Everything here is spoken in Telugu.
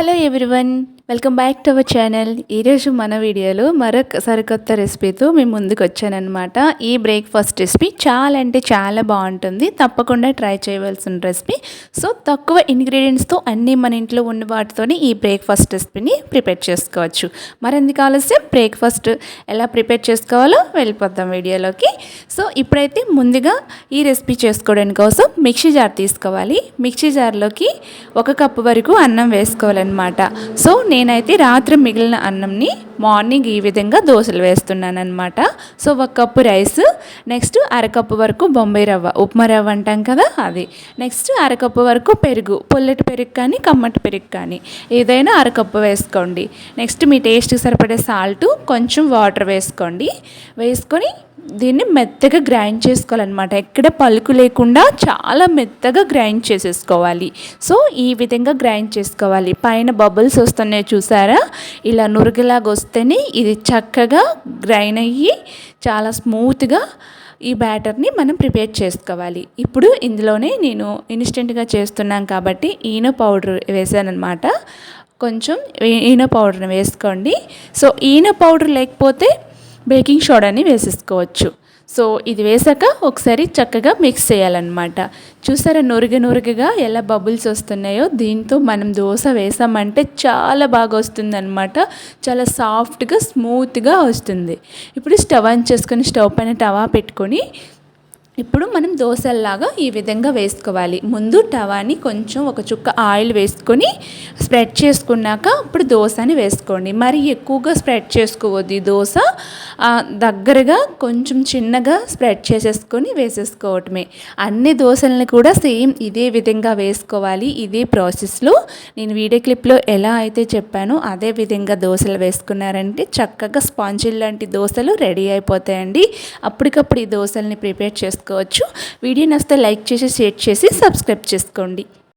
Hello everyone, welcome back to our channel. ఈరోజు మన వీడియోలో మరొక సరికొత్త రెసిపీతో మేము ముందుకు వచ్చానమాట. ఈ బ్రేక్ఫాస్ట్ రెసిపీ చాలా అంటే చాలా బాగుంటుంది, తప్పకుండా ట్రై చేయవలసిన రెసిపీ. సో తక్కువ ఇంగ్రీడియంట్స్తో అన్నీ మన ఇంట్లో ఉన్న వాటితోనే ఈ బ్రేక్ఫాస్ట్ రెసిపీని ప్రిపేర్ చేసుకోవచ్చు. మరెందుకు ఆలస్యం, బ్రేక్ఫాస్ట్ ఎలా ప్రిపేర్ చేసుకోవాలో వెళ్ళిపోతాం వీడియోలోకి. సో ఇప్పుడైతే ముందుగా ఈ రెసిపీ చేసుకోవడానికి కోసం మిక్సీ జార్ తీసుకోవాలి. మిక్సీ జార్లోకి 1 కప్పు వరకు అన్నం వేసుకోవాలన్నమాట. సో నేనైతే రాత్రి మిగిలిన అన్నంని మార్నింగ్ ఈ విధంగా దోశలు వేస్తున్నాను అనమాట. So 1 cup rice, next 1/2 cup వరకు బొంబాయి రవ్వ, ఉప్మా రవ్వ అంటాం కదా అది, నెక్స్ట్ 1/2 కప్పు వరకు పెరుగు, పుల్లటి పెరుగు కానీ కమ్మటి పెరుగు కానీ ఏదైనా 1/2 కప్పు వేసుకోండి. నెక్స్ట్ మీ టేస్ట్కి సరిపడే సాల్ట్, కొంచెం వాటర్ వేసుకోండి. వేసుకొని దీన్ని మెత్తగా గ్రైండ్ చేసుకోవాలన్నమాట. ఎక్కడ పలుకు లేకుండా చాలా మెత్తగా గ్రైండ్ చేసేసుకోవాలి. సో ఈ విధంగా గ్రైండ్ చేసుకోవాలి. పైన బబుల్స్ వస్తున్నాయి చూసారా, ఇలా నురుగులాగా వస్తేనే ఇది చక్కగా గ్రైండ్ అయ్యి చాలా స్మూత్గా ఈ బ్యాటర్ని మనం ప్రిపేర్ చేసుకోవాలి. ఇప్పుడు ఇందులోనే నేను ఇన్స్టెంట్గా చేస్తున్నాను కాబట్టి ఈనో పౌడర్ వేసానమాట. కొంచెం ఈనో పౌడర్ని వేసుకోండి. సో ఈనో పౌడర్ లేకపోతే బేకింగ్ సోడాని వేసేసుకోవచ్చు. సో ఇది వేసాక ఒకసారి చక్కగా మిక్స్ చేయాలన్నమాట. చూసారా నురుగగా ఎలా బబుల్స్ వస్తున్నాయో, దీంతో మనం దోశ వేసామంటే చాలా బాగా వస్తుందన్నమాట. చాలా సాఫ్ట్గా స్మూత్గా వస్తుంది. ఇప్పుడు స్టవ్ ఆన్ చేసుకొని స్టవ్ పైన తవా పెట్టుకొని ఇప్పుడు మనం దోశల్లాగా ఈ విధంగా వేసుకోవాలి. ముందు తవాని కొంచెం ఒక చుక్క ఆయిల్ వేసుకొని స్ప్రెడ్ చేసుకున్నాక ఇప్పుడు దోశని వేసుకోండి. మరి ఎక్కువగా స్ప్రెడ్ చేసుకోవద్దు. ఈ దోశ దగ్గరగా కొంచెం చిన్నగా స్ప్రెడ్ చేసేసుకొని వేసేసుకోవటమే. అన్ని దోశల్ని కూడా సేమ్ ఇదే విధంగా వేసుకోవాలి. ఇదే ప్రాసెస్లో నేను వీడియో క్లిప్లో ఎలా అయితే చెప్పానో అదే విధంగా దోశలు వేసుకున్నారంటే చక్కగా స్పాంజిల్ లాంటి దోశలు రెడీ అయిపోతాయండి. అప్పటికప్పుడు ఈ దోశల్ని ప్రిపేర్ చేసుకోవచ్చు. వీడియో నచ్చితే లైక్ చేసి, షేర్ చేసి, సబ్స్క్రైబ్ చేసుకోండి.